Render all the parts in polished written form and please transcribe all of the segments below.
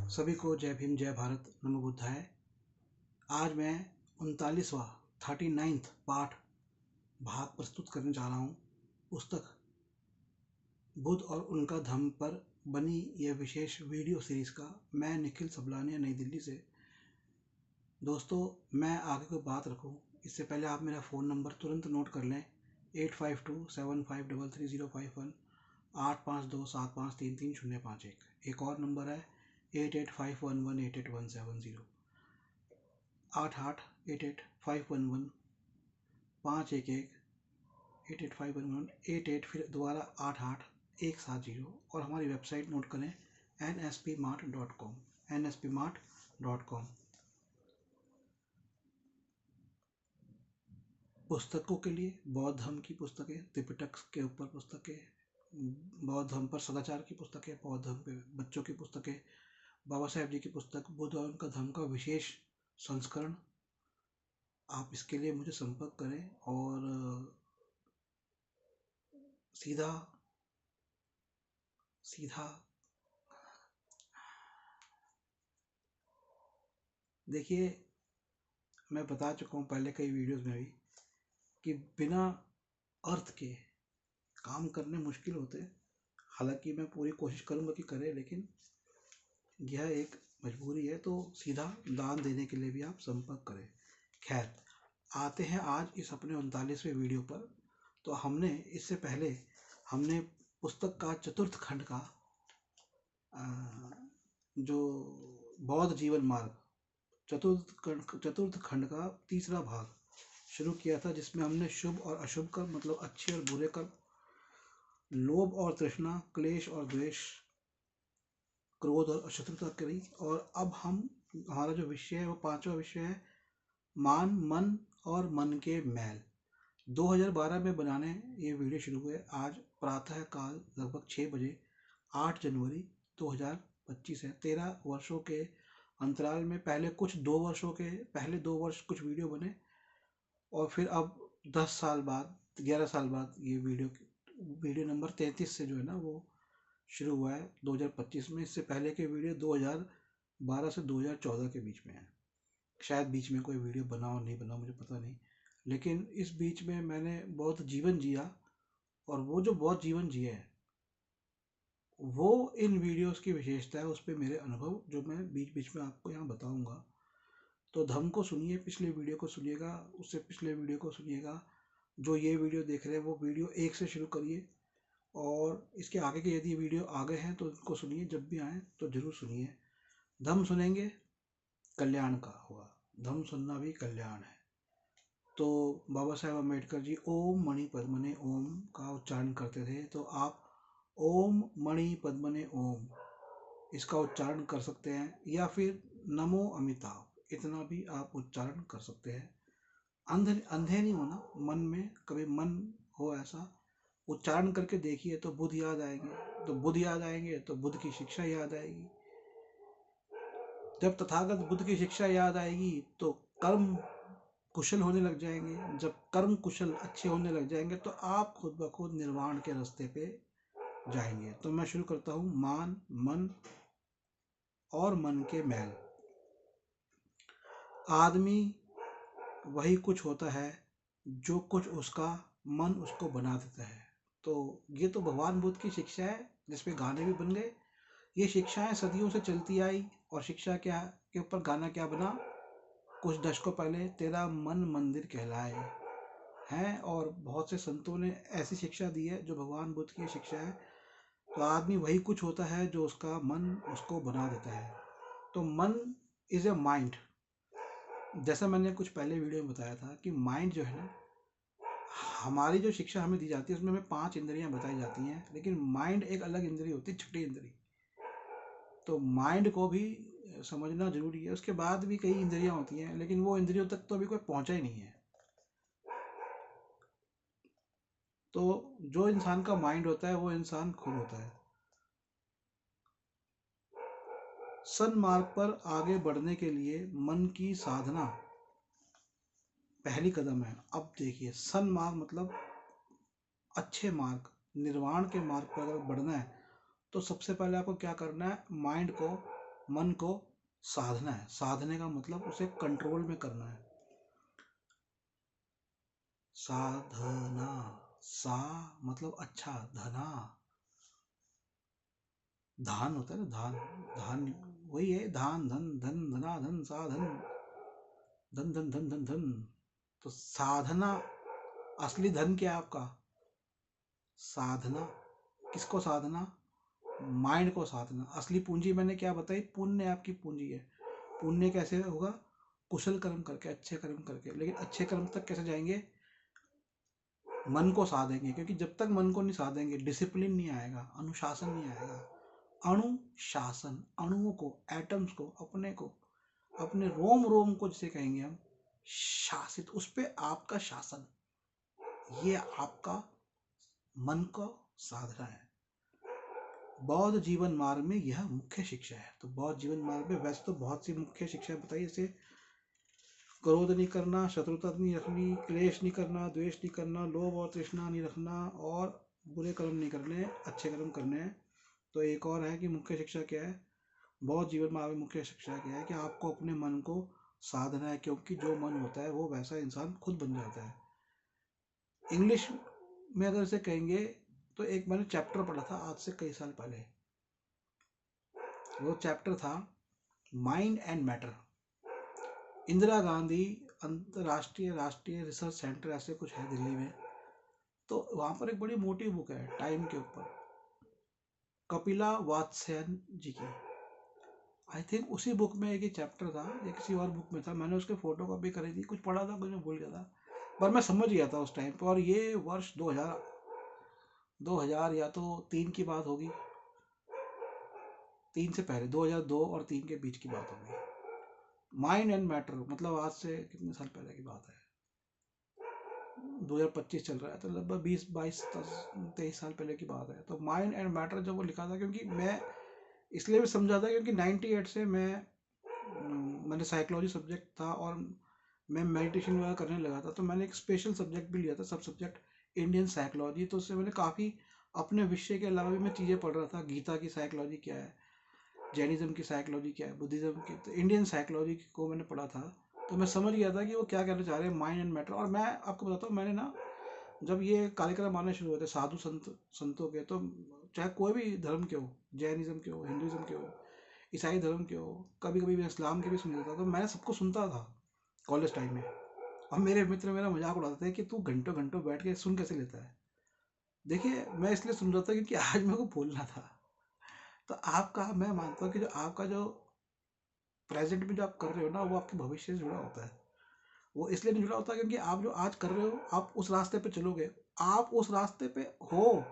सभी को जय भीम, जय भारत, नमो बुद्धाय। आज मैं 39वां 39th पाठ भाग प्रस्तुत करने जा रहा हूँ। पुस्तक बुद्ध और उनका धम्म पर बनी यह विशेष वीडियो सीरीज का मैं निखिल सबलानिया, नई दिल्ली से। दोस्तों, मैं आगे कोई बात रखूँ इससे पहले आप मेरा फ़ोन नंबर तुरंत नोट कर लें। 8527533051, 8527533051। एक और नंबर है 8851188170, 8888511511, 885118, फिर दोबारा 88170। और हमारी वेबसाइट नोट करें nspmart.com, nspmart.com। पुस्तकों के लिए बौद्ध धर्म की पुस्तकें, त्रिपिटक के ऊपर पुस्तकें, बौद्ध धर्म पर सदाचार की पुस्तकें, बौद्ध धर्म पे बच्चों की पुस्तकें, बाबा साहेब जी की पुस्तक बुद्ध और उनका धर्म का विशेष संस्करण। आप इसके लिए मुझे संपर्क करें और सीधा देखिए, मैं बता चुका हूँ पहले कई वीडियोस में भी कि बिना अर्थ के काम करने मुश्किल होते हैं। हालांकि मैं पूरी कोशिश करूँगा कि करें, लेकिन यह एक मजबूरी है। तो सीधा दान देने के लिए भी आप संपर्क करें। खैर, आते हैं आज इस अपने 39वें वीडियो पर। तो हमने इससे पहले पुस्तक का चतुर्थ खंड का जो बौद्ध जीवन मार्ग चतुर्थ खंड का तीसरा भाग शुरू किया था, जिसमें हमने शुभ और अशुभ कर्म, मतलब अच्छे और बुरे कर्म, लोभ और तृष्णा, क्लेश और द्वेष, क्रोध और अशत्रुता करी। और अब हमारा जो विषय है वो पांचवा विषय है मान, मन और मन के मैल। 2012 में बनाने ये वीडियो शुरू हुए। आज प्रातः काल लगभग 6 बजे 8 जनवरी 2025 है। 13 वर्षों के अंतराल में पहले 2 वर्ष कुछ वीडियो बने, और फिर अब 10 साल बाद, 11 साल बाद ये वीडियो नंबर 33 से जो है ना वो शुरू हुआ है 2025 में। इससे पहले के वीडियो 2012 से 2014 के बीच में है। शायद बीच में कोई वीडियो बना हो, नहीं बना, मुझे पता नहीं, लेकिन इस बीच में मैंने बहुत जीवन जिया। और वो जो बहुत जीवन जिया है वो इन वीडियोस की विशेषता है, उस पर मेरे अनुभव जो मैं बीच बीच में आपको यहाँ बताऊंगा। तो धम्म को सुनिए, पिछले वीडियो को सुनिएगा, उससे पिछले वीडियो को सुनिएगा। जो ये वीडियो देख रहे हैं वो वीडियो 1 से शुरू करिए, और इसके आगे के यदि वीडियो आ गए हैं तो उनको सुनिए, जब भी आए तो जरूर सुनिए। धम्म सुनेंगे कल्याण का होगा, धम्म सुनना भी कल्याण है। तो बाबा साहेब अम्बेडकर जी ओम मणि पद्मने ओम का उच्चारण करते थे, तो आप ओम मणि पद्मने ओम इसका उच्चारण कर सकते हैं, या फिर नमो अमिताभ, इतना भी आप उच्चारण कर सकते हैं। अंधे नहीं होना, मन में कभी मन हो ऐसा उच्चारण करके देखिए तो बुद्ध याद आएंगे, तो बुद्ध की शिक्षा याद आएगी। जब तथागत बुद्ध की शिक्षा याद आएगी तो कर्म कुशल होने लग जाएंगे। जब कर्म कुशल अच्छे होने लग जाएंगे तो आप खुद ब खुद निर्वाण के रास्ते पे जाएंगे। तो मैं शुरू करता हूँ। मान, मन और मन के मैल। आदमी वही कुछ होता है जो कुछ उसका मन उसको बना देता है। तो ये तो भगवान बुद्ध की शिक्षा है, जिसपे गाने भी बन गए। ये शिक्षाएं सदियों से चलती आई, और शिक्षा क्या के ऊपर गाना क्या बना कुछ दशकों पहले, तेरा मन मंदिर कहलाए हैं। और बहुत से संतों ने ऐसी शिक्षा दी है जो भगवान बुद्ध की शिक्षा है। तो आदमी वही कुछ होता है जो उसका मन उसको बना देता है। तो मन इज ए माइंड। जैसा मैंने कुछ पहले वीडियो में बताया था कि माइंड जो है ना, हमारी जो शिक्षा हमें दी जाती है उसमें हमें 5 इंद्रियां बताई जाती हैं, लेकिन माइंड एक अलग इंद्रिय होती है, छठी इंद्रिय। तो माइंड को भी समझना जरूरी है। उसके बाद भी कई इंद्रियां होती हैं, लेकिन वो इंद्रियों तक तो अभी कोई पहुंचा ही नहीं है। तो जो इंसान का माइंड होता है वो इंसान खुद होता है। सन्मार्ग पर आगे बढ़ने के लिए मन की साधना पहली कदम है। अब देखिए, सन्मार्ग मतलब अच्छे मार्ग, निर्वाण के मार्ग पर अगर बढ़ना है तो सबसे पहले आपको क्या करना है, माइंड को मन को साधना है। साधने का मतलब उसे कंट्रोल में करना है। साधना, सा मतलब अच्छा, धना, धान होता है ना, धान, धान वही है, धान, धन, धन, धना, धन, साधन, धन धन धन धन धन। तो साधना, असली धन क्या है आपका? साधना। किसको साधना? माइंड को साधना। असली पूंजी मैंने क्या बताई? पुण्य आपकी पूंजी है। पुण्य कैसे होगा? कुशल कर्म करके, अच्छे कर्म करके। लेकिन अच्छे कर्म तक कैसे जाएंगे? मन को साधेंगे, क्योंकि जब तक मन को नहीं साधेंगे डिसिप्लिन नहीं आएगा, अनुशासन नहीं आएगा। अनुशासन, अणुओं को, एटम्स को, अपने को, अपने रोम रोम को जिसे कहेंगे हम शासित, उस पे आपका शासन, ये आपका मन को साधना है। बौद्ध जीवन मार्ग में यह मुख्य शिक्षा है। तो बौद्ध जीवन मार्ग में वैसे तो बहुत सी मुख्य शिक्षा बताई, जैसे क्रोध नहीं करना, शत्रुता नहीं रखनी, क्लेश नहीं करना, द्वेष नहीं करना, लोभ और तृष्णा नहीं रखना, और बुरे कर्म नहीं करने, अच्छे कर्म करने हैं। तो एक और है कि मुख्य शिक्षा क्या है? बौद्ध जीवन मार्ग में मुख्य शिक्षा क्या है? कि आपको अपने मन को साधना है, क्योंकि जो मन होता है वो वैसा इंसान खुद बन जाता है। इंग्लिश में अगर इसे कहेंगे तो एक मैंने चैप्टर पढ़ा था आज से कई साल पहले। वो चैप्टर था mind and matter. Indira Gandhi अंतर्राष्ट्रीय राष्ट्रीय रिसर्च सेंटर ऐसे कुछ है दिल्ली में। तो वहाँ पर एक बड़ी मोटी बुक है टाइम के ऊपर, कपिला वात्स्यायन जी की। आई थिंक उसी बुक में एक ही चैप्टर था या किसी और बुक में था, मैंने उसके फोटो कॉपी करी थी, कुछ पढ़ा था कुछ मैं भूल गया था, पर मैं समझ गया था उस टाइम पर। और ये वर्ष 2000 या तो 3 की बात होगी, 3 से पहले, 2002 और 3 के बीच की बात होगी। माइंड एंड मैटर, मतलब आज से कितने साल पहले की बात है, 2025 चल रहा है, तो लगभग 20 22 23 साल पहले की बात है। तो माइंड एंड मैटर जब वो लिखा था, क्योंकि मैं इसलिए भी समझा था क्योंकि 98 से मैंने साइकोलॉजी सब्जेक्ट था और मैं मेडिटेशन वगैरह करने लगा था। तो मैंने एक स्पेशल सब्जेक्ट भी लिया था, सब सब्जेक्ट इंडियन साइकोलॉजी। तो उससे मैंने काफ़ी अपने विषय के अलावा भी मैं चीज़ें पढ़ रहा था। गीता की साइकोलॉजी क्या है, जैनिज्म की साइकोलॉजी क्या है, बुद्धिज्म की, तो इंडियन साइकोलॉजी को मैंने पढ़ा था। तो मैं समझ गया था कि वो क्या कहना चाह रहे हैं, माइंड एंड मैटर। और मैं आपको बताता हूँ, मैंने ना जब ये कार्यक्रम आने शुरू हुए थे साधु संतों के, तो चाहे कोई भी धर्म के हो, जैनिज्म के हो, हिंदुइज्म के हो, ईसाई धर्म के हो, कभी कभी मैं इस्लाम के भी सुन लेता था, तो मैं सबको सुनता था कॉलेज टाइम में। और मेरे मित्र मेरा मजाक उड़ाते थे कि तू घंटों घंटों बैठ के सुन कैसे लेता है। देखिए मैं इसलिए सुन रहा था क्योंकि आज मेरे को बोलना था। तो आपका, मैं मानता हूँ कि जो आपका जो प्रेजेंट में जो आप कर रहे हो ना, वो आपके भविष्य से जुड़ा होता है। वो इसलिए नहीं जुड़ा होता क्योंकि आप जो आज कर रहे हो आप उस रास्ते पे चलोगे, आप उस रास्ते पे हो,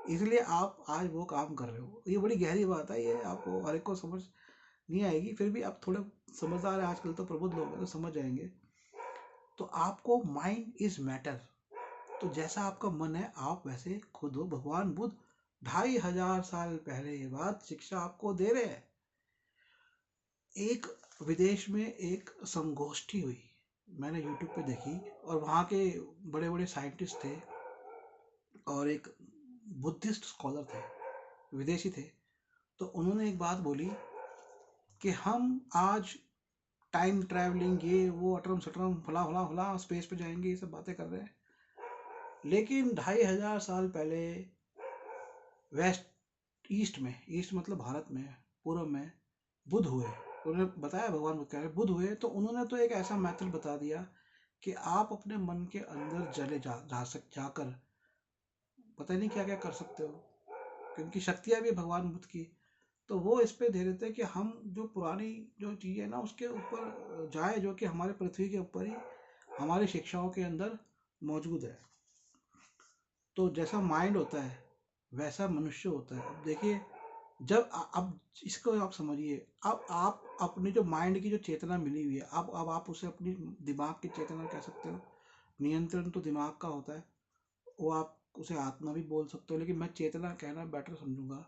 इसलिए आप आज वो काम कर रहे हो। ये बड़ी गहरी बात है, ये आपको हर एक को समझ नहीं आएगी, फिर भी आप थोड़े समझदार हैं आजकल, तो प्रबुद्ध लोग हैं तो समझ जाएंगे। तो आपको माइंड इज मैटर, तो जैसा आपका मन है आप वैसे खुद हो। भगवान बुद्ध 2500 साल पहले ये बात शिक्षा आपको दे रहे हैं। एक विदेश में एक संगोष्ठी हुई, मैंने यूट्यूब पे देखी, और वहाँ के बड़े बड़े साइंटिस्ट थे और एक बुद्धिस्ट स्कॉलर थे, विदेशी थे। तो उन्होंने एक बात बोली कि हम आज टाइम ट्रैवलिंग, ये वो, अटरम सटरम, फला फला फला, स्पेस पे जाएंगे, ये सब बातें कर रहे हैं। लेकिन 2500 साल पहले वेस्ट, ईस्ट में, ईस्ट मतलब भारत में, पूर्व में बुद्ध हुए। उन्होंने बताया, भगवान बुद्ध कह रहे बुद्ध हुए, तो उन्होंने तो एक ऐसा मैथड बता दिया कि आप अपने मन के अंदर चले जाकर पता नहीं क्या क्या कर सकते हो, क्योंकि शक्तियाँ भी भगवान बुद्ध की। तो वो इस पे दे रहे थे कि हम जो पुरानी जो चीज़ है ना उसके ऊपर जाए, जो कि हमारे पृथ्वी के ऊपर ही हमारी शिक्षाओं के अंदर मौजूद है। तो जैसा माइंड होता है वैसा मनुष्य होता है। अब देखिए, अब इसको आप समझिए, अब आप अपनी जो माइंड की जो चेतना मिली हुई है, अब आप उसे अपनी दिमाग की चेतना कह सकते हो। नियंत्रण तो दिमाग का होता है, वो आप उसे आत्मा भी बोल सकते हो, लेकिन मैं चेतना कहना बेटर समझूंगा।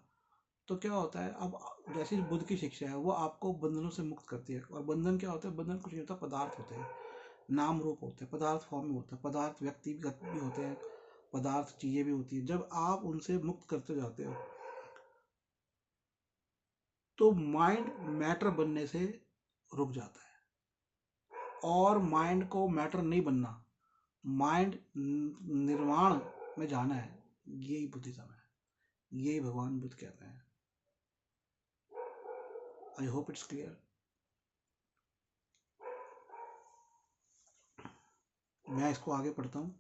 तो क्या होता है, अब जैसी बुद्ध की शिक्षा है वो आपको बंधनों से मुक्त करती है। और बंधन क्या होता है? बंधन कुछ नहीं होता, पदार्थ होते हैं, नाम रूप होते हैं, पदार्थ फॉर्म में होता है। पदार्थ व्यक्तिगत भी होते हैं, पदार्थ चीजें भी होती हैं। जब आप उनसे मुक्त करते जाते हो तो माइंड मैटर बनने से रुक जाता है। और माइंड को मैटर नहीं बनना, माइंड निर्वाण में जाना है, यही बुद्धिज्म है, यही भगवान बुद्ध कहते हैं। I hope it's clear. मैं इसको आगे पढ़ता हूँ।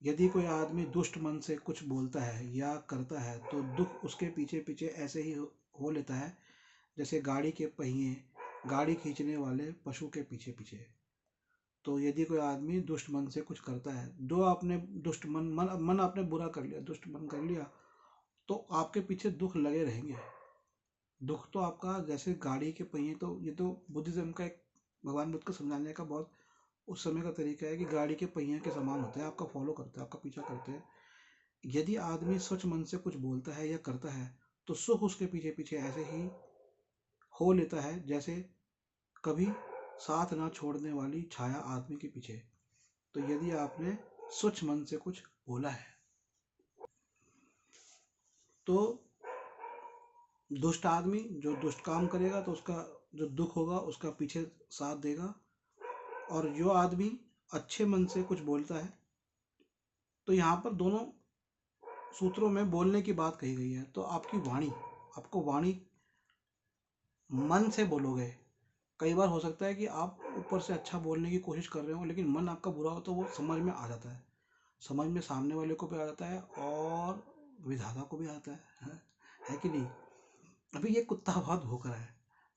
यदि कोई आदमी दुष्ट मन से कुछ बोलता है या करता है तो दुख उसके पीछे पीछे ऐसे ही हो लेता है जैसे गाड़ी के पहिए गाड़ी खींचने वाले पशु के पीछे पीछे। तो यदि कोई आदमी दुष्ट मन से कुछ करता है, दो आपने दुष्ट मन आपने बुरा कर लिया, दुष्ट मन कर लिया, तो आपके पीछे दुख लगे रहेंगे। दुख तो आपका जैसे गाड़ी के पहिए, तो ये तो बुद्धिज्म का एक भगवान बुद्ध को समझाने का बहुत उस समय का तरीका है कि गाड़ी के पहिए के समान होते हैं, आपका फॉलो करते हैं, आपका पीछा करते हैं। यदि आदमी स्वच्छ मन से कुछ बोलता है या करता है तो सुख उसके पीछे पीछे ऐसे ही हो लेता है जैसे कभी साथ ना छोड़ने वाली छाया आदमी के पीछे। तो यदि आपने स्वच्छ मन से कुछ बोला है तो दुष्ट आदमी जो दुष्ट काम करेगा तो उसका जो दुख होगा उसका पीछे साथ देगा। और जो आदमी अच्छे मन से कुछ बोलता है, तो यहाँ पर दोनों सूत्रों में बोलने की बात कही गई है। तो आपकी वाणी, आपको वाणी मन से बोलोगे। कई बार हो सकता है कि आप ऊपर से अच्छा बोलने की कोशिश कर रहे हो लेकिन मन आपका बुरा हो, तो वो समझ में आ जाता है, समझ में सामने वाले को भी आ जाता है और विधाता को भी आता है कि नहीं। अभी ये कुत्ता बहुत भौंक रहा है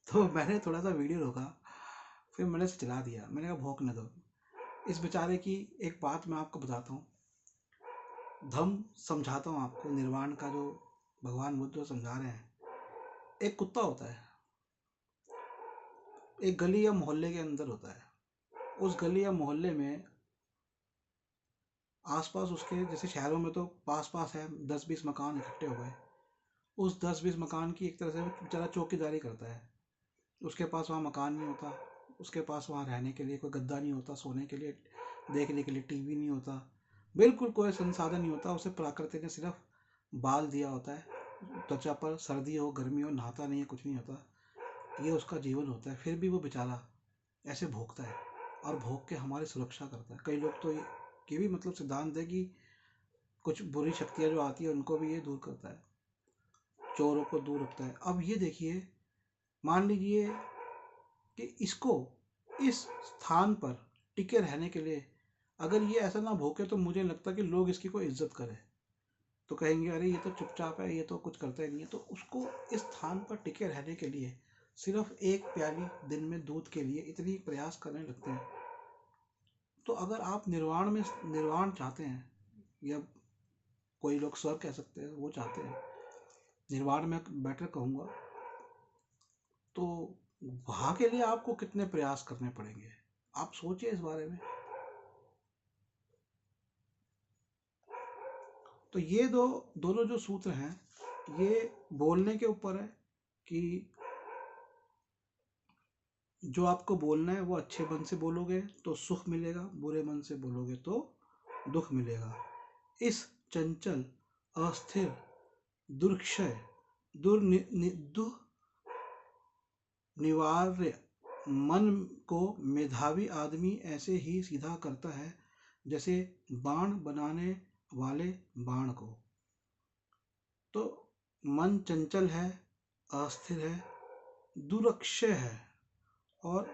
तो मैंने थोड़ा सा वीडियो रोका, फिर मैंने इसे चला दिया, मैंने कहा भौंकने दो। इस बेचारे की एक बात मैं आपको बताता हूँ, धम्म समझाता हूँ आपको, निर्वाण का जो भगवान बुद्ध जो समझा रहे हैं। एक कुत्ता होता है, एक गली या मोहल्ले के अंदर होता है। उस गली या मोहल्ले में आसपास उसके, जैसे शहरों में तो पास पास है 10-20 मकान इकट्ठे हो गए, उस 10-20 मकान की एक तरह से बेचारा चौकीदारी करता है। उसके पास वहाँ मकान नहीं होता, उसके पास वहाँ रहने के लिए कोई गद्दा नहीं होता, सोने के लिए, देखने के लिए टीवी नहीं होता, बिल्कुल कोई संसाधन नहीं होता। उसे प्रकृति ने सिर्फ बाल दिया होता है, त्वचा पर सर्दी हो गर्मी हो नहाता नहीं है, कुछ नहीं होता, ये उसका जीवन होता है। फिर भी वो बेचारा ऐसे भोगता है और भोग के हमारी सुरक्षा करता है। कई लोग तो ये भी मतलब सिद्धांत है कि कुछ बुरी शक्तियाँ जो आती है उनको भी ये दूर करता है, चोरों को दूर रखता है। अब ये देखिए, मान लीजिए कि इसको इस स्थान पर टिके रहने के लिए अगर ये ऐसा ना भोगे तो मुझे लगता कि लोग इसकी कोई इज्जत करें, तो कहेंगे अरे ये तो चुपचाप है, ये तो कुछ करता ही नहीं है। तो उसको इस स्थान पर टिके रहने के लिए सिर्फ एक प्याली दिन में दूध के लिए इतनी प्रयास करने लगते हैं। तो अगर आप निर्वाण चाहते हैं, या कोई लोग स्वर्ग कह सकते हैं, वो चाहते हैं, निर्वाण में बेटर कहूँगा, तो वहाँ के लिए आपको कितने प्रयास करने पड़ेंगे, आप सोचिए इस बारे में। तो ये दोनों जो सूत्र हैं ये बोलने के ऊपर है कि जो आपको बोलना है वो अच्छे मन से बोलोगे तो सुख मिलेगा, बुरे मन से बोलोगे तो दुख मिलेगा। इस चंचल, अस्थिर, दुर्क्षय, दुर्निवार्य मन को मेधावी आदमी ऐसे ही सीधा करता है जैसे बाण बनाने वाले बाण को। तो मन चंचल है, अस्थिर है, दुरक्षय है और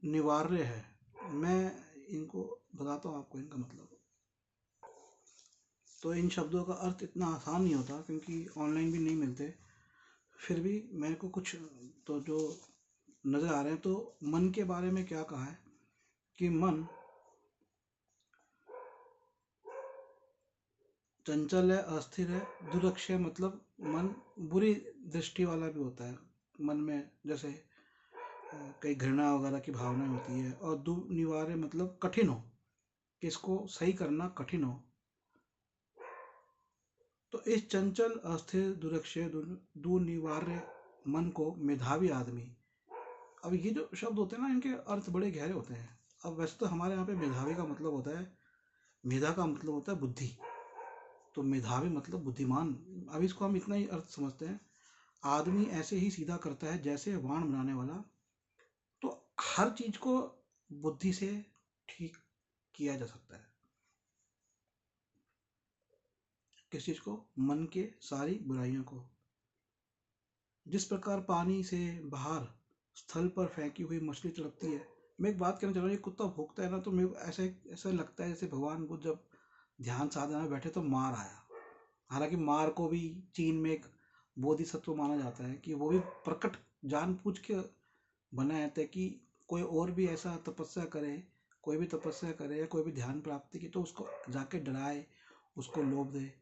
दुनिवार्य है। मैं इनको बताता हूँ आपको इनका मतलब। तो इन शब्दों का अर्थ इतना आसान नहीं होता क्योंकि ऑनलाइन भी नहीं मिलते, फिर भी मेरे को कुछ तो जो नज़र आ रहे हैं। तो मन के बारे में क्या कहा है कि मन चंचल है, अस्थिर है, दुरक्षय मतलब मन बुरी दृष्टि वाला भी होता है। मन में जैसे कई घृणा वगैरह की भावनाएं होती है। और दुनिवार्य मतलब कठिन हो, कि इसको सही करना कठिन हो। तो इस चंचल, अस्थिर, दुरक्षय, दुनिवार्य मन को मेधावी आदमी, अब ये जो शब्द होते हैं ना इनके अर्थ बड़े गहरे होते हैं। अब वैसे तो हमारे यहाँ पे मेधावी का मतलब होता है, मेधा का मतलब होता है बुद्धि। तो मेधावी मतलब बुद्धिमान। अब इसको हम इतना ही अर्थ समझते हैं, आदमी ऐसे ही सीधा करता है जैसे बाण बनाने वाला। तो हर चीज को बुद्धि से ठीक किया जा सकता है। किस चीज को? मन के सारी बुराइयों को। जिस प्रकार पानी से बाहर स्थल पर फेंकी हुई मछली तड़पती है। मैं एक बात कहना चाह रहा हूँ, ये कुत्ता भौंकता है ना, तो मेरे को ऐसा ऐसा लगता है जैसे भगवान बुद्ध जब ध्यान साधना में बैठे तो मार आया। हालांकि मार को भी चीन में एक बोधिसत्व माना जाता है कि वो भी प्रकट जानबूझ के बनाया था कि कोई और भी ऐसा तपस्या करे, कोई भी तपस्या करे या कोई भी ध्यान प्राप्ति की, तो उसको जाके डराए, उसको लोभ दे।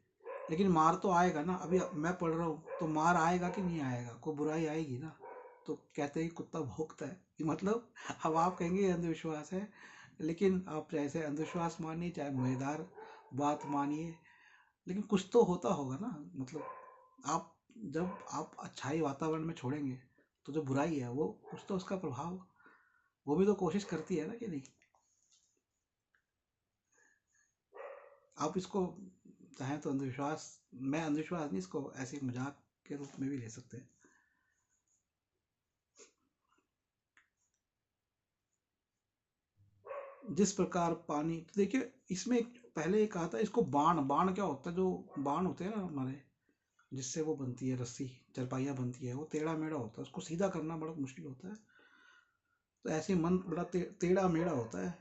लेकिन मार तो आएगा ना। अभी मैं पढ़ रहा हूँ तो मार आएगा कि नहीं आएगा? कोई बुराई आएगी ना। तो कहते हैं कि कुत्ता भौंकता है, कि मतलब अब आप कहेंगे ये अंधविश्वास है, लेकिन आप जैसे अंधविश्वास मानिए चाहे मजेदार बात मानिए, लेकिन कुछ तो होता होगा ना। मतलब आप जब आप अच्छाई वातावरण में छोड़ेंगे तो जो बुराई है वो कुछ तो उसका प्रभाव, वो भी तो कोशिश करती है ना कि नहीं। आप इसको चाहें तो अंधविश्वास, मैं अंधविश्वास नहीं, इसको ऐसे मजाक के रूप में भी ले सकते हैं। जिस प्रकार पानी, तो देखिए इसमें पहले एक कहा था इसको बाण। बाण क्या होता है? जो बाण होते हैं ना हमारे, जिससे वो बनती है रस्सी, चरपाइयाँ बनती है, वो टेढ़ा मेढ़ा होता है, उसको सीधा करना बड़ा मुश्किल होता है। तो ऐसे मन बड़ा टेढ़ा मेढ़ा होता है।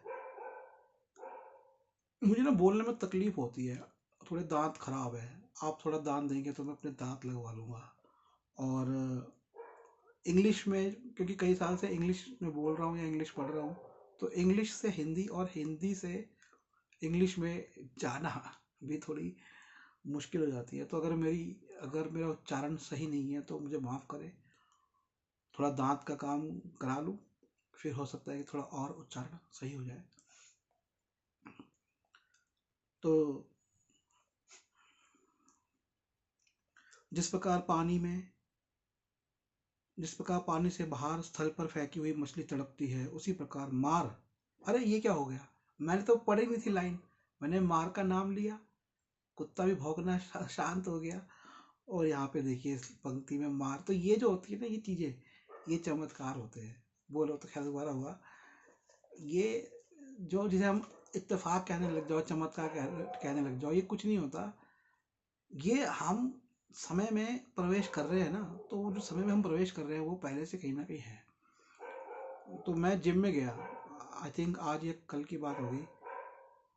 मुझे ना बोलने में तकलीफ होती है, थोड़े दांत खराब है। आप थोड़ा दान देंगे तो मैं अपने दांत लगवा लूँगा। और इंग्लिश में, क्योंकि कई साल से इंग्लिश में बोल रहा हूँ या इंग्लिश पढ़ रहा हूँ, तो इंग्लिश से हिंदी और हिंदी से इंग्लिश में जाना भी थोड़ी मुश्किल हो जाती है। तो अगर मेरा उच्चारण सही नहीं है तो मुझे माफ़ करें। थोड़ा दांत का काम करा लूँ, फिर हो सकता है कि थोड़ा और उच्चारण सही हो जाए। तो जिस प्रकार पानी में जिस प्रकार पानी से बाहर स्थल पर फेंकी हुई मछली तड़पती है, उसी प्रकार मार। अरे ये क्या हो गया? मैंने तो पढ़ी नहीं थी लाइन, मैंने मार का नाम लिया, कुत्ता भी भौंकना शांत हो गया, और यहाँ पे देखिए इस पंक्ति में मार। तो ये जो होती है ना, ये चीजें, ये चमत्कार होते हैं। बोलो तो खैर दोबारा हुआ ये, जो जिसे हम इत्तेफाक कहने लग जाओ, चमत्कार कहने लग जाओ, ये कुछ नहीं होता। ये हम समय में प्रवेश कर रहे हैं ना, तो वो जो समय में हम प्रवेश कर रहे हैं वो पहले से कहीं ना कहीं है। तो मैं जिम में गया, आई थिंक आज या कल की बात होगी।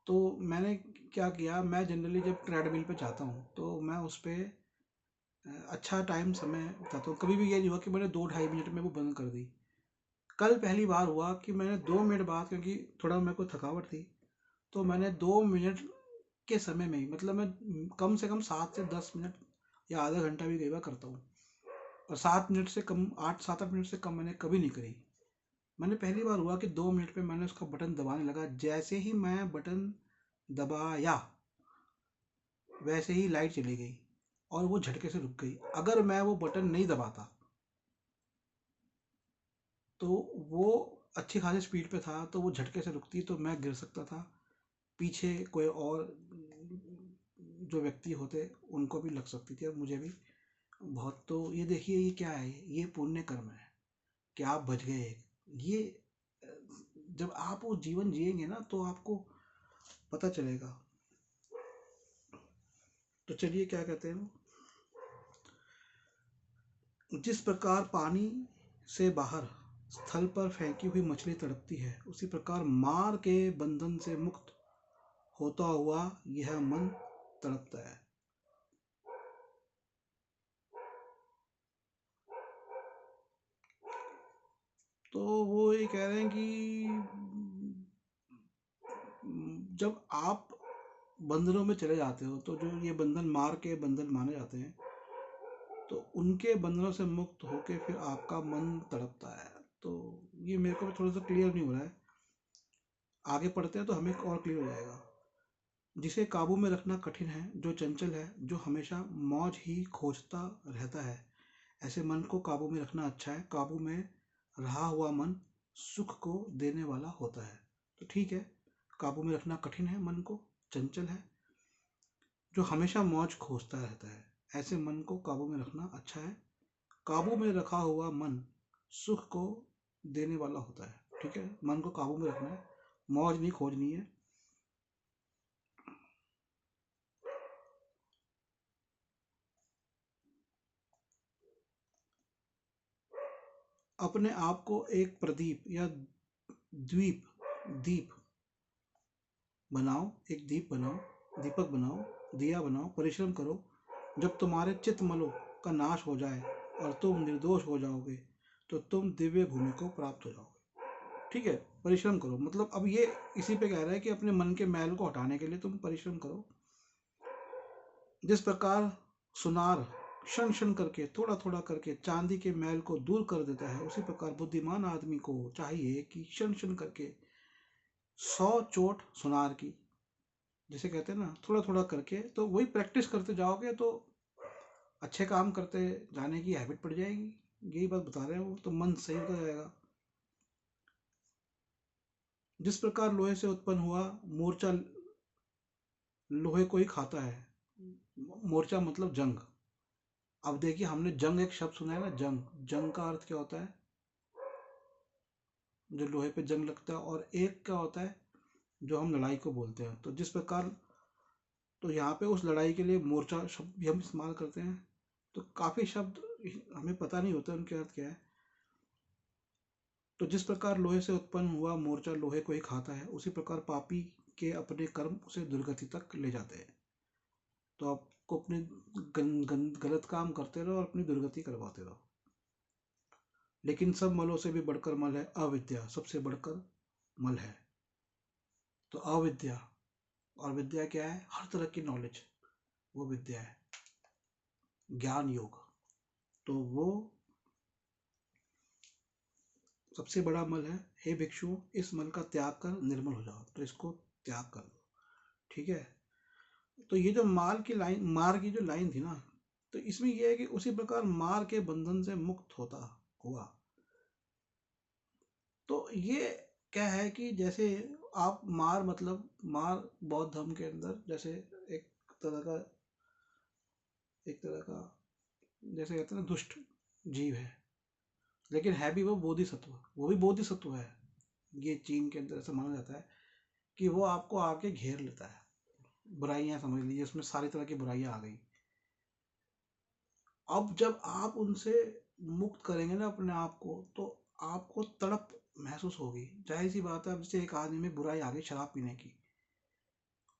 तो मैंने क्या किया, मैं जनरली जब ट्रेडमिल पे जाता हूँ तो मैं उस पर अच्छा टाइम समय बिताता हूँ। कभी भी ये नहीं हुआ कि मैंने 2-2.5 मिनट में वो बंद कर दी। कल पहली बार हुआ कि मैंने 2 मिनट बाद, क्योंकि थोड़ा मेरे को थकावट थी, तो मैंने 2 मिनट के समय में ही, मतलब मैं कम से कम 7 से 10 मिनट या आधा घंटा भी कई बार करता हूँ। और 7 मिनट से कम, 8-7-8 मिनट से कम मैंने कभी नहीं करी। मैंने पहली बार हुआ कि 2 मिनट पे मैंने उसका बटन दबाने लगा। जैसे ही मैं बटन दबाया, वैसे ही लाइट चली गई और वो झटके से रुक गई। अगर मैं वो बटन नहीं दबाता तो वो अच्छी खासी स्पीड पे था, तो वो झटके से रुकती तो मैं गिर सकता था, पीछे कोई और जो व्यक्ति होते उनको भी लग सकती थी और मुझे भी बहुत। तो ये देखिए ये क्या है, ये पुण्य कर्म है कि आप बच गए। ये जब आप वो जीवन जिएंगे ना तो आपको पता चलेगा। तो चलिए क्या कहते हैं, जिस प्रकार पानी से बाहर स्थल पर फेंकी हुई मछली तड़पती है, उसी प्रकार मार के बंधन से मुक्त होता हुआ यह मन तड़पता है। तो वो ये कह रहे हैं कि जब आप बंधनों में चले जाते हो, तो जो ये बंधन मार के बंधन माने जाते हैं, तो उनके बंधनों से मुक्त होके फिर आपका मन तड़पता है। तो ये मेरे को भी थोड़ा सा क्लियर नहीं हो रहा है, आगे पढ़ते हैं तो हमें और क्लियर हो जाएगा। जिसे काबू में रखना कठिन है, जो चंचल है, जो हमेशा मौज ही खोजता रहता है, ऐसे मन को काबू में रखना अच्छा है। काबू में रहा हुआ मन सुख को देने वाला होता है। तो ठीक है, काबू में रखना कठिन है, मन को चंचल है, जो हमेशा मौज खोजता रहता है। ऐसे मन को काबू में रखना अच्छा है। काबू में रखा हुआ मन सुख को देने वाला होता है। ठीक है, मन को काबू में रखना है, मौज नहीं खोजनी है। अपने आप को एक प्रदीप या द्वीप दीप बनाओ, एक दीप बनाओ, दीपक बनाओ, दिया बनाओ, परिश्रम करो। जब तुम्हारे चित्त मलों का नाश हो जाए और तुम निर्दोष हो जाओगे तो तुम दिव्य भूमि को प्राप्त हो जाओगे। ठीक है, परिश्रम करो, मतलब अब ये इसी पे कह रहा है कि अपने मन के मैल को हटाने के लिए तुम परिश्रम करो। जिस प्रकार सुनार क्षण क्षण करके, थोड़ा थोड़ा करके चांदी के मैल को दूर कर देता है, उसी प्रकार बुद्धिमान आदमी को चाहिए कि क्षण क्षण करके 100 चोट सुनार की, जिसे कहते हैं ना, थोड़ा थोड़ा करके, तो वही प्रैक्टिस करते जाओगे तो अच्छे काम करते जाने की हैबिट पड़ जाएगी। यही बात बता रहे हैं वो, तो मन सही होता जाएगा। जिस प्रकार लोहे से उत्पन्न हुआ मोर्चा लोहे को ही खाता है। मोर्चा मतलब जंग। अब देखिए, हमने जंग एक शब्द सुना है ना, जंग, जंग का अर्थ क्या होता है? जो लोहे पे जंग लगता है। और एक क्या होता है? जो हम लड़ाई को बोलते हैं। तो जिस प्रकार, तो यहाँ पे उस लड़ाई के लिए मोर्चा शब्द भी हम इस्तेमाल करते हैं। तो काफ़ी शब्द हमें पता नहीं होते उनके अर्थ क्या है। तो जिस प्रकार लोहे से उत्पन्न हुआ मोर्चा लोहे को ही खाता है, उसी प्रकार पापी के अपने कर्म उसे दुर्गति तक ले जाते हैं। तो आपको अपने गलत काम करते रहो और अपनी दुर्गति करवाते रहो। लेकिन सब मलों से भी बढ़कर मल है अविद्या, सबसे बढ़कर मल है। तो अविद्या, और विद्या क्या है? हर तरह की नॉलेज, वो विद्या है, ज्ञान योग। तो वो सबसे बड़ा मल है। हे भिक्षु, इस मल का त्याग कर निर्मल हो जाओ। तो इसको त्याग कर दो। ठीक है। तो ये जो मार की जो लाइन थी ना, तो इसमें यह है कि उसी प्रकार मार के बंधन से मुक्त होता हुआ। तो ये क्या है कि जैसे आप मार, मतलब मार बौद्ध धर्म के अंदर जैसे एक तरह का एक तरह का जैसे कहते हैं ना, दुष्ट जीव है, लेकिन है भी वो बोधिसत्व, वो भी बोधिसत्व है। ये चीन के अंदर ऐसा माना जाता है कि वो आपको आके घेर लेता है। बुराइयां समझ लीजिए, उसमें सारी तरह की बुराइयां आ गई। अब जब आप उनसे मुक्त करेंगे ना अपने आप को, तो आपको तड़प महसूस होगी। जाहिर सी बात है, अब जैसे एक आदमी में बुराई आ गई शराब पीने की,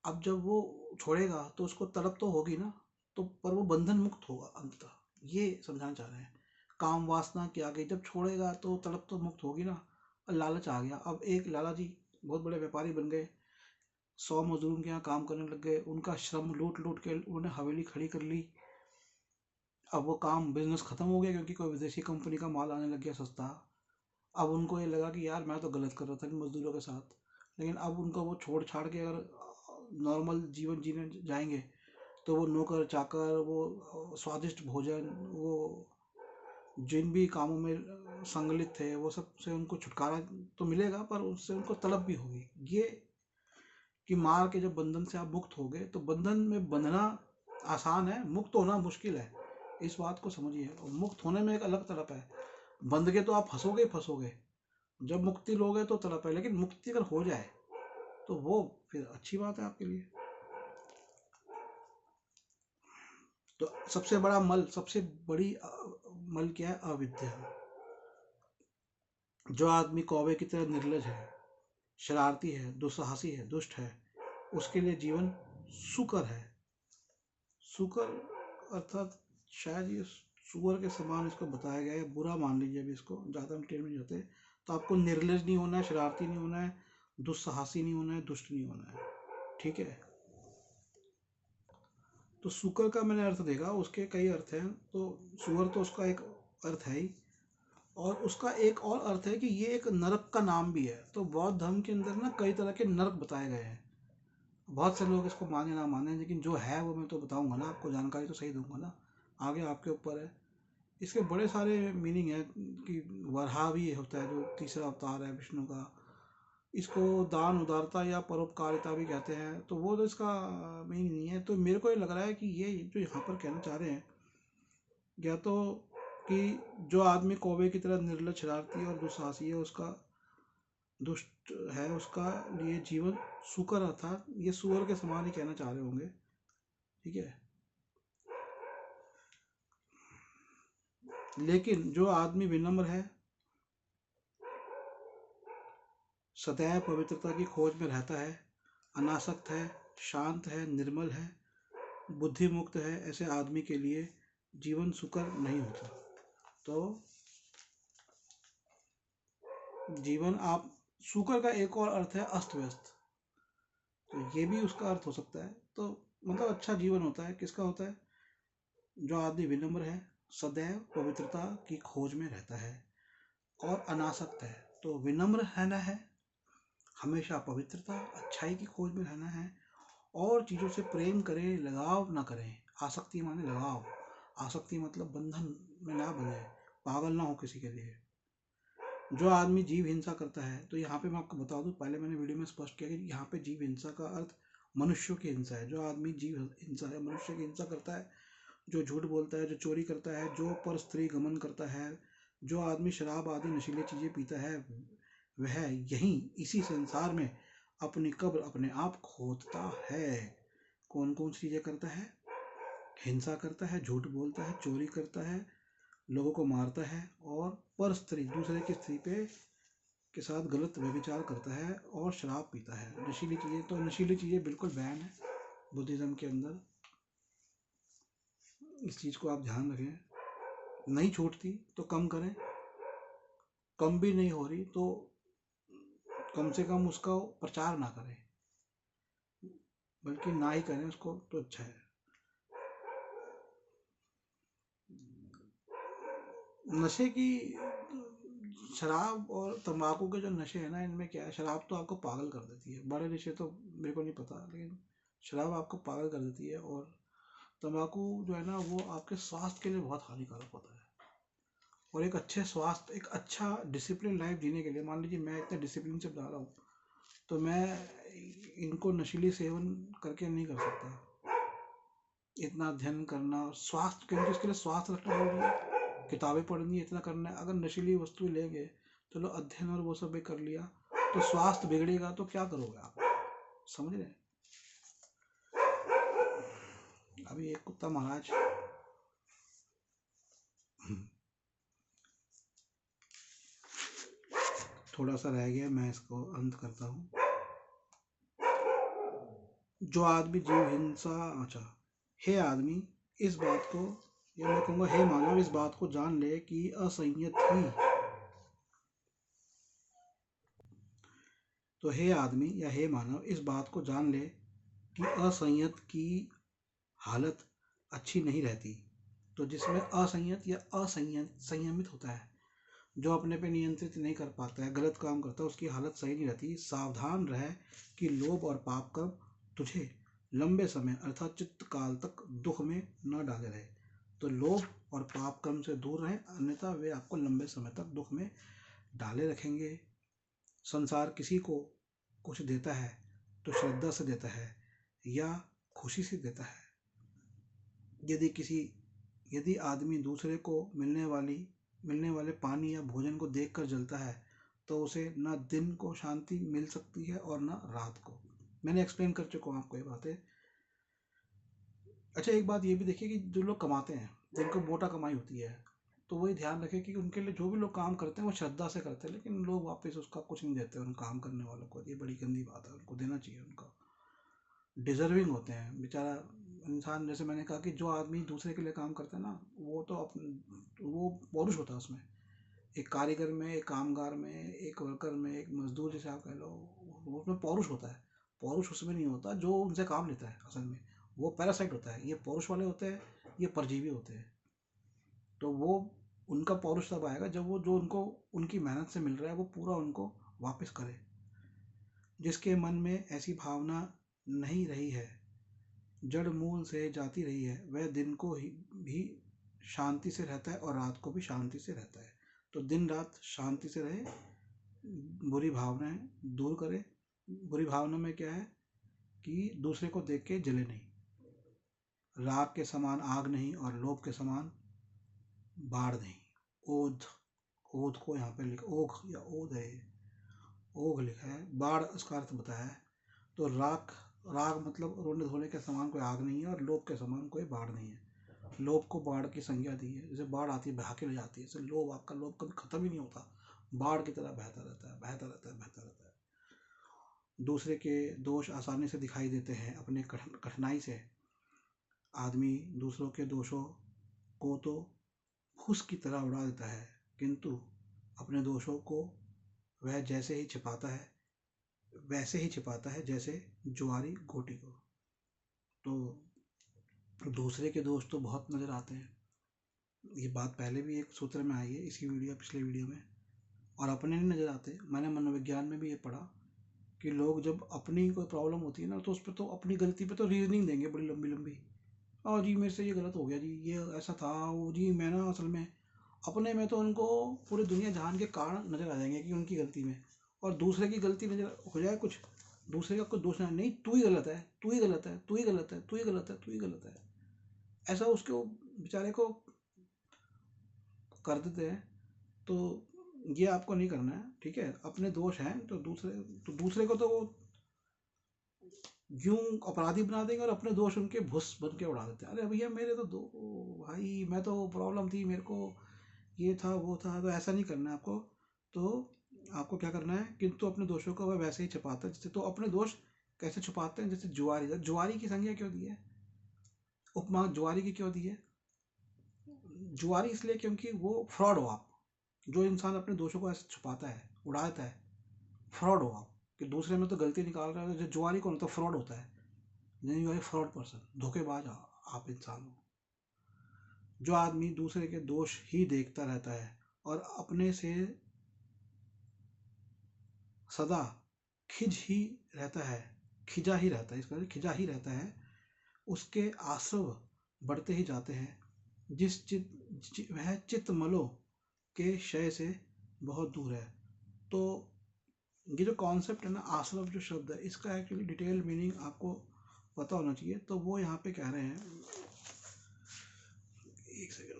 अब जब वो छोड़ेगा तो उसको तड़प तो होगी ना, तो पर वो बंधन मुक्त होगा अंततः। ये समझाना चाह रहे हैं। काम वासना की आ गई, जब छोड़ेगा तो तड़प तो मुक्त होगी ना। और लालच आ गया, अब एक लाला जी बहुत बड़े व्यापारी बन गए, 100 मजदूर उनके यहाँ काम करने लग गए, उनका श्रम लूट लूट के उन्होंने हवेली खड़ी कर ली। अब वो काम बिजनेस खत्म हो गया क्योंकि कोई विदेशी कंपनी का माल आने लग गया सस्ता। अब उनको ये लगा कि यार मैं तो गलत कर रहा था इन मजदूरों के साथ, लेकिन अब उनको वो छोड़ छाड़ के अगर नॉर्मल जीवन जीने जाएंगे तो वो नौकर चाकर, वो स्वादिष्ट भोजन, वो जिन भी कामों में संगलित थे, वो सब से उनको छुटकारा तो मिलेगा, पर उससे उनको तलब भी होगी। ये कि मार के जब बंधन से आप मुक्त हो गए, तो बंधन में बंधना आसान है, मुक्त होना मुश्किल है। इस बात को समझिए। और मुक्त होने में एक अलग तड़प है। बंध के तो आप फंसोगे ही फंसोगे, जब मुक्ति लोगे तो तड़प है, लेकिन मुक्ति अगर हो जाए तो वो फिर अच्छी बात है आपके लिए। तो सबसे बड़ा मल, सबसे बड़ी मल क्या है? अविद्या। जो आदमी कौवे की तरह निर्लज है, शरारती है, दुस्साहसी है, दुष्ट है, उसके लिए जीवन सुकर है। सुकर अर्थात शायद ये सुअर के समान इसको बताया गया है, बुरा मान लीजिए अभी इसको, ज़्यादा हम टेढ़ नहीं होते। तो आपको निर्लज नहीं होना है, शरारती नहीं होना है, दुस्साहसी नहीं होना है, दुष्ट नहीं होना है। ठीक है। तो सुकर का मैंने अर्थ देखा, उसके कई अर्थ हैं। तो सुअर तो उसका एक अर्थ है ही, और उसका एक और अर्थ है कि ये एक नरक का नाम भी है। तो बौद्ध धर्म के अंदर ना कई तरह के नरक बताए गए हैं। बहुत से लोग इसको माने ना माने, लेकिन जो है वो मैं तो बताऊंगा ना आपको, जानकारी तो सही दूंगा ना, आगे आपके ऊपर है। इसके बड़े सारे मीनिंग है कि वराह भी होता है जो तीसरा अवतार है विष्णु का, इसको दान उदारता या परोपकारिता भी कहते हैं, तो वो तो इसका मीनिंग नहीं है। तो मेरे को ये लग रहा है कि ये जो यहाँ पर कहना चाह रहे हैं, या तो कि जो आदमी कौवे की तरह निर्लज, शरारती और दुस्साहसी है, उसका दुष्ट है, उसका लिए जीवन सुकर, अर्थात ये सुअर के समान ही कहना चाह रहे होंगे। ठीक है। लेकिन जो आदमी विनम्र है, सदैव पवित्रता की खोज में रहता है, अनासक्त है, शांत है, निर्मल है, बुद्धि मुक्त है, ऐसे आदमी के लिए जीवन सुकर नहीं होता। तो जीवन आप सुकर का एक और अर्थ है अस्त व्यस्त, तो ये भी उसका अर्थ हो सकता है। तो मतलब अच्छा जीवन होता है, किसका होता है? जो आदमी विनम्र है, सदैव पवित्रता की खोज में रहता है और अनासक्त है। तो विनम्र रहना है, हमेशा पवित्रता, अच्छाई की खोज में रहना है, और चीज़ों से प्रेम करें, लगाव ना करें। आसक्ति माने लगाव, आसक्ति मतलब बंधन में ना बने, पागल ना हो किसी के लिए। जो आदमी जीव हिंसा करता है, तो यहाँ पे मैं आपको बता दूं, पहले मैंने वीडियो में स्पष्ट किया कि यहाँ पे जीव हिंसा का अर्थ मनुष्यों की हिंसा है। जो आदमी जीव हिंसा है, मनुष्य की हिंसा करता है, जो झूठ बोलता है, जो चोरी करता है, जो पर स्त्री गमन करता है, जो आदमी शराब आदि नशीली चीजें पीता है, वह यही इसी संसार में अपनी कब्र अपने आप खोदता है। कौन कौन सी चीजें करता है? हिंसा करता है, झूठ बोलता है, चोरी करता है, लोगों को मारता है, और पर स्त्री, दूसरे की स्त्री पे के साथ गलत व्यभिचार करता है, और शराब पीता है, नशीली चीजें। तो नशीली चीजें बिल्कुल बैन है बुद्धिज्म के अंदर, इस चीज को आप ध्यान रखें। नहीं छूटती तो कम करें, कम भी नहीं हो रही तो कम से कम उसका प्रचार ना करें, बल्कि ना ही करें उसको, तो अच्छा है। नशे की, शराब और तंबाकू के जो नशे हैं ना, इनमें क्या है, शराब तो आपको पागल कर देती है, बड़े नशे तो मेरे को नहीं पता, लेकिन शराब आपको पागल कर देती है। और तंबाकू जो है ना, वो आपके स्वास्थ्य के लिए बहुत हानिकारक होता है। और एक अच्छे स्वास्थ्य, एक अच्छा डिसिप्लिन लाइफ जीने के लिए, मान लीजिए मैं इतने डिसिप्लिन से बता रहा हूँ, तो मैं इनको नशीली सेवन करके नहीं कर सकता। इतना अध्ययन करना, स्वास्थ्य, क्योंकि इसके लिए स्वास्थ्य रखना जरूरी है, किताबें पढ़नी है, इतना करना है। अगर नशीली वस्तु लेंगे, चलो अध्ययन और वो सब भी कर लिया, तो स्वास्थ्य बिगड़ेगा, तो क्या करोगे आप? समझ रहे हैं? अभी एक कुत्ता महाराज थोड़ा सा रह गया, मैं इसको अंत करता हूँ। जो आदमी जीव हिंसा, अच्छा, हे आदमी इस बात को, या मैं कहूँगा हे मानव इस बात को जान ले कि असंयत ही, तो हे आदमी या हे मानव इस बात को जान ले कि असंयत की हालत अच्छी नहीं रहती। तो जिसमें असंयत या संयमित होता है, जो अपने पे नियंत्रित नहीं कर पाता है, गलत काम करता है, उसकी हालत सही नहीं रहती। सावधान रहे कि लोभ और पाप कर्म तुझे लंबे समय अर्थात चित्त काल तक दुख में न डाले रहे। तो लोभ और पाप कर्म से दूर रहे, अन्यथा वे आपको लंबे समय तक दुख में डाले रखेंगे। संसार किसी को कुछ देता है तो श्रद्धा से देता है या खुशी से देता है। यदि आदमी दूसरे को मिलने वाले पानी या भोजन को देखकर जलता है, तो उसे ना दिन को शांति मिल सकती है और ना रात को। मैंने एक्सप्लेन कर चुका हूँ आपको ये बातें। अच्छा, एक बात ये भी देखिए कि जो लोग कमाते हैं, जिनको मोटा कमाई होती है, तो वही ध्यान रखें कि उनके लिए जो भी लोग काम करते हैं वो श्रद्धा से करते हैं, लेकिन लोग वापस उसका कुछ नहीं देते उन काम करने वालों को। ये बड़ी गंदी बात है, उनको देना चाहिए, उनका डिजर्विंग होते हैं बेचारा इंसान। जैसे मैंने कहा कि जो आदमी दूसरे के लिए काम करता है ना, वो तो वो पौरुष होता है उसमें। एक कारीगर में, एक कामगार में, एक वर्कर में, एक मजदूर जैसे आप कह लो, वो उसमें पौरुष होता है। पौरुष उसमें नहीं होता जो उनसे काम लेता है, असल में वो पैरासाइट होता है। ये पौरुष वाले होते हैं, ये परजीवी होते हैं। तो वो उनका पौरुष तब आएगा जब वो जो उनको उनकी मेहनत से मिल रहा है वो पूरा उनको वापस करे। जिसके मन में ऐसी भावना नहीं रही है, जड़ मूल से जाती रही है, वह दिन को ही भी शांति से रहता है और रात को भी शांति से रहता है। तो दिन रात शांति से रहे, बुरी भावनाएं दूर करे। बुरी भावना में क्या है कि दूसरे को देख के जले नहीं, राग के समान आग नहीं और लोभ के समान बाढ़ नहीं। ओध, ओध को यहाँ पे लिखा, ओघ या ओध है, ओघ लिखा है, बाढ़ उसका अर्थ बताया है। तो राग, राग मतलब रोने धोने के समान कोई आग नहीं है और लोभ के समान कोई बाढ़ नहीं है। लोभ को बाढ़ की संज्ञा दी है, जैसे बाढ़ आती है बहा के ले जाती है, जैसे लोभ, आपका लोभ कभी खत्म ही नहीं होता, बाढ़ की तरह बहता रहता है, बहता रहता है, बहता रहता है। दूसरे के दोष आसानी से दिखाई देते हैं, अपने कठिनाई से आदमी दूसरों के दोषों को तो फूस की तरह उड़ा देता है, किंतु अपने दोषों को वह जैसे ही छिपाता है, वैसे ही छिपाता है जैसे जुआरी गोटी को। तो दूसरे के दोष तो बहुत नजर आते हैं, ये बात पहले भी एक सूत्र में आई है, इसी वीडियो पिछले वीडियो में। और अपने नहीं नजर आते, मैंने मनोविज्ञान में भी ये पढ़ा कि लोग जब अपनी कोई प्रॉब्लम होती है ना, तो उस पर तो अपनी गलती पे तो रीजनिंग देंगे बड़ी लंबी लंबी। हाँ जी मेरे से ये गलत हो गया जी, ये ऐसा था, वो जी मैं ना असल में, अपने में तो उनको पूरी दुनिया जहान के कारण नजर आ जाएंगे कि उनकी गलती में, और दूसरे की गलती नजर हो जाए कुछ, दूसरे का कोई दोष नहीं, तू ही गलत है, तू ही गलत है, तू ही गलत है, तू ही गलत है, तू ही गलत है, ऐसा उसके बेचारे को कर देते हैं। तो ये आपको नहीं करना है, ठीक है। अपने दोष हैं तो दूसरे को तो वो यूं अपराधी बना देंगे और अपने दोष उनके भुस बन के उड़ा देते हैं। अरे भैया मेरे तो दो भाई, मैं तो प्रॉब्लम थी मेरे को, ये था वो था, तो ऐसा नहीं करना है आपको। तो आपको क्या करना है, किंतु अपने दोषों को वह वैसे ही छुपाता है जैसे, तो अपने दोष कैसे छुपाते हैं, जैसे जुआरी, जुआरी की संज्ञा क्यों दी है, उपमा जुआरी की क्यों दी है, जुआरी इसलिए क्योंकि वो फ्रॉड हो आप, जो इंसान अपने दोषों को ऐसे छुपाता है, उड़ाता है, फ्रॉड हो आप, कि दूसरे में तो गलती निकाल रहा है, जो जुआरी कौन होता है, फ्रॉड होता है, नहीं यू आर फ्रॉड पर्सन, धोखेबाज आप इंसान हो। जो आदमी दूसरे के दोष ही देखता रहता है और अपने से सदा खिज ही रहता है, खिजा ही रहता है, इसका खिजा ही रहता है, उसके आश्रव बढ़ते ही जाते हैं, वह चित्त मलो के क्षय से बहुत दूर है। तो ये जो कॉन्सेप्ट है ना, आश्रव जो शब्द है, इसका एक्चुअली डिटेल मीनिंग आपको पता होना चाहिए। तो वो यहाँ पे कह रहे हैं, एक सेकेंड,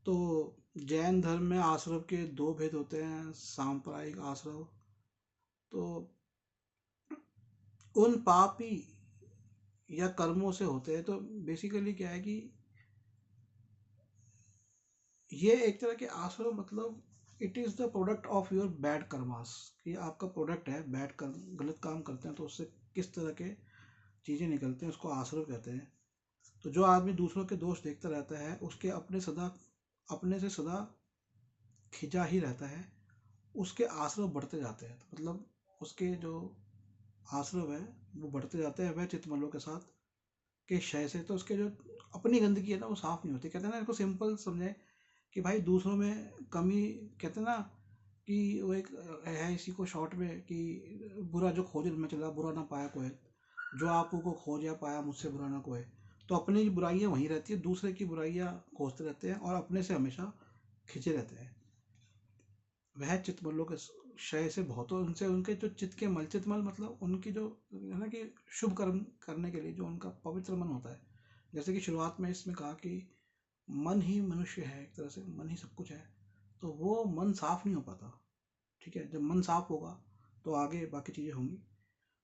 तो जैन धर्म में आश्रव के दो भेद होते हैं, सांप्रदायिक आश्रव, तो उन पापी या कर्मों से होते हैं। तो बेसिकली क्या है कि ये एक तरह के आश्रव मतलब it is the product of your bad karmas, कि आपका प्रोडक्ट है, बैड कर्म, गलत काम करते हैं तो उससे किस तरह के चीज़ें निकलते हैं, उसको आश्रव कहते हैं। तो जो आदमी दूसरों के दोष देखता रहता है, उसके अपने से सदा खिंचा ही रहता है, उसके आश्रव बढ़ते जाते हैं। तो मतलब उसके जो आश्रव है वो बढ़ते जाते हैं वह चितमलों के साथ के क्षय से। तो उसके जो अपनी गंदगी है ना वो साफ नहीं होती। कहते हैं ना, इसको सिंपल समझे कि भाई दूसरों में कमी, कहते हैं ना कि वो एक है इसी को शॉर्ट में कि बुरा जो खोजे मैं चला बुरा ना पाया कोई, जो आपको खोज या पाया मुझसे बुरा ना कोई। तो अपनी बुराइयां वहीं रहती है, दूसरे की बुराइयां खोजते रहते हैं और अपने से हमेशा खिंचे रहते हैं। वह चितमलों के क्षय से बहुत, उनसे उनके जो चित्त के मल, चितमल मतलब उनकी जो है ना कि शुभ कर्म करने के लिए जो उनका पवित्र मन होता है। जैसे कि शुरुआत में इसमें कहा कि मन ही मनुष्य है, एक तरह से मन ही सब कुछ है, तो वो मन साफ नहीं हो पाता। ठीक है, जब मन साफ होगा तो आगे बाकी चीज़ें होंगी।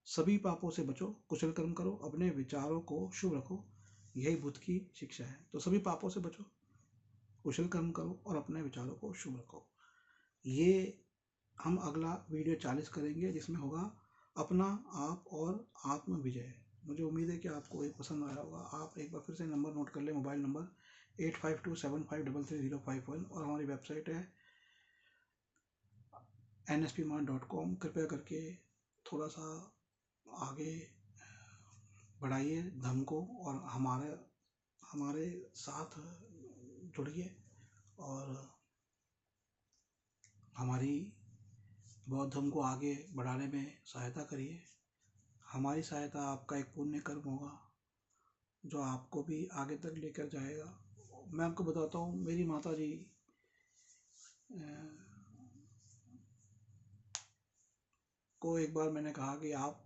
सभी पापों से बचो, कुशल कर्म करो, अपने विचारों को शुभ रखो, यही बुद्ध की शिक्षा है। तो सभी पापों से बचो, कुशल कर्म करो और अपने विचारों को शुभ रखो। ये हम अगला वीडियो 40 करेंगे, जिसमें होगा अपना आप और आत्म विजय। मुझे उम्मीद है कि आपको ये पसंद आया होगा। आप एक बार फिर से नंबर नोट कर लें, मोबाइल नंबर 8527533051, और हमारी वेबसाइट है nspmart.com। कृपया करके थोड़ा सा आगे बढ़ाइए धर्म को और हमारे साथ जुड़िए और हमारी बौद्ध धर्म को आगे बढ़ाने में सहायता करिए। हमारी सहायता आपका एक पुण्य कर्म होगा जो आपको भी आगे तक लेकर जाएगा। मैं आपको बताता हूँ, मेरी माता जी को एक बार मैंने कहा कि आप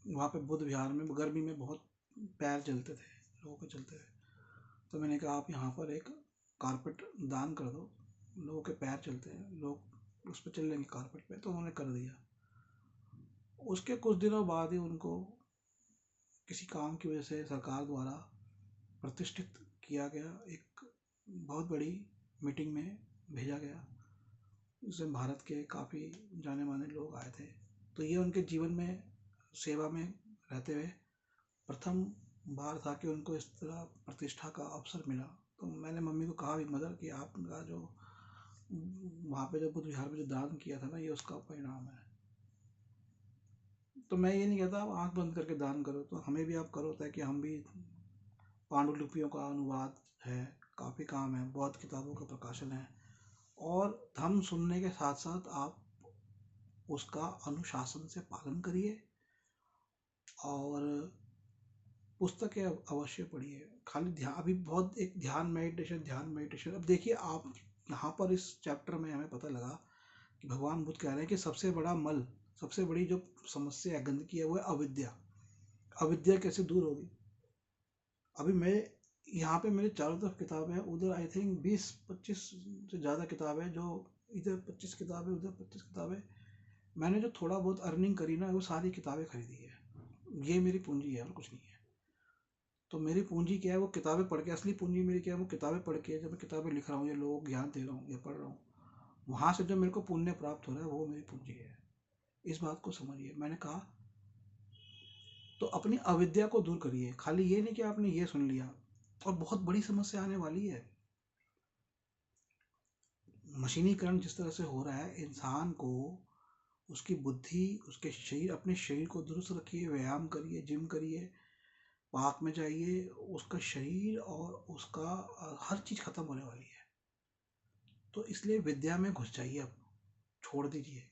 वहाँ पे बुद्ध विहार में गर्मी में बहुत पैर जलते थे, लोगों के चलते थे, तो मैंने कहा आप यहाँ पर एक कारपेट दान कर दो, लोगों के पैर चलते हैं, लोग उस पर चल लेंगे कारपेट पे। तो उन्होंने कर दिया। उसके कुछ दिनों बाद ही उनको किसी काम की वजह से सरकार द्वारा प्रतिष्ठित किया गया, एक बहुत बड़ी मीटिंग में भेजा गया, जिसमें भारत के काफ़ी जाने माने लोग आए थे। तो ये उनके जीवन में सेवा में रहते हुए प्रथम बार था कि उनको इस तरह प्रतिष्ठा का अवसर मिला। तो मैंने मम्मी को कहा भी, मदर, कि आपका जो वहाँ पे जो बुद्ध विहार में जो दान किया था ना, ये उसका परिणाम है। तो मैं ये नहीं कहता आप आंख बंद करके दान करो, तो हमें भी आप करो, ताकि हम भी, पांडुलिपियों का अनुवाद है, काफ़ी काम है, बौद्ध किताबों का प्रकाशन है, और धर्म सुनने के साथ साथ आप उसका अनुशासन से पालन करिए और पुस्तकें अवश्य पढ़िए। खाली ध्यान, अभी बहुत एक ध्यान मेडिटेशन। अब देखिए आप, यहाँ पर इस चैप्टर में हमें पता लगा कि भगवान बुद्ध कह रहे हैं कि सबसे बड़ा मल, सबसे बड़ी जो समस्या है, गंदगी है, वो है अविद्या। अविद्या कैसे दूर होगी? अभी मैं यहाँ पे मेरे चारों तरफ किताबें हैं, उधर आई थिंक 20-25 से ज़्यादा किताबें हैं, जो इधर 25 किताबें, उधर 25 किताबें। मैंने जो थोड़ा बहुत अर्निंग करी ना, वो सारी किताबें खरीदी है। ये मेरी पूंजी है और कुछ नहीं है। तो मेरी पूंजी क्या है? वो किताबें पढ़ के। असली पूंजी मेरी क्या है? वो किताबें पढ़ के, जब मैं किताबें लिख रहा हूँ या लोगों को ज्ञान दे रहा हूँ या पढ़ रहा हूँ, वहाँ से जो मेरे को पुण्य प्राप्त हो रहा है, वो मेरी पूंजी है। इस बात को समझिए। मैंने कहा तो अपनी अविद्या को दूर करिए। खाली ये नहीं कि आपने ये सुन लिया। और बहुत बड़ी समस्या आने वाली है। मशीनीकरण जिस तरह से हो रहा है, इंसान को, उसकी बुद्धि, उसके शरीर, अपने शरीर को दुरुस्त रखिए, व्यायाम करिए, जिम करिए, पार्क में जाइए। उसका शरीर और उसका हर चीज़ खत्म होने वाली है। तो इसलिए विद्या में घुस जाइए। अब छोड़ दीजिए।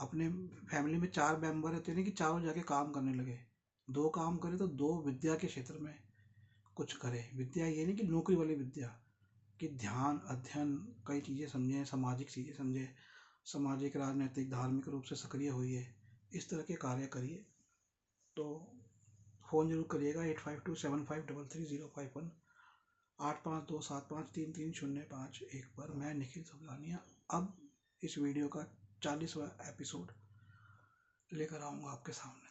अपने फैमिली में 4 मेंबर है, तो नहीं कि चारों जाके काम करने लगे। 2 काम करे तो 2 विद्या के क्षेत्र में कुछ करें। विद्या ये नहीं कि नौकरी वाली विद्या, कि ध्यान, अध्ययन, कई चीज़ें समझें, सामाजिक चीज़ें समझें, सामाजिक, राजनीतिक, धार्मिक रूप से सक्रिय होइए, इस तरह के कार्य करिए। तो फ़ोन जरूर करिएगा 8527533051, 8527533051 पर। मैं निखिल सबलानिया अब इस वीडियो का 40वां एपिसोड लेकर आऊँगा आपके सामने।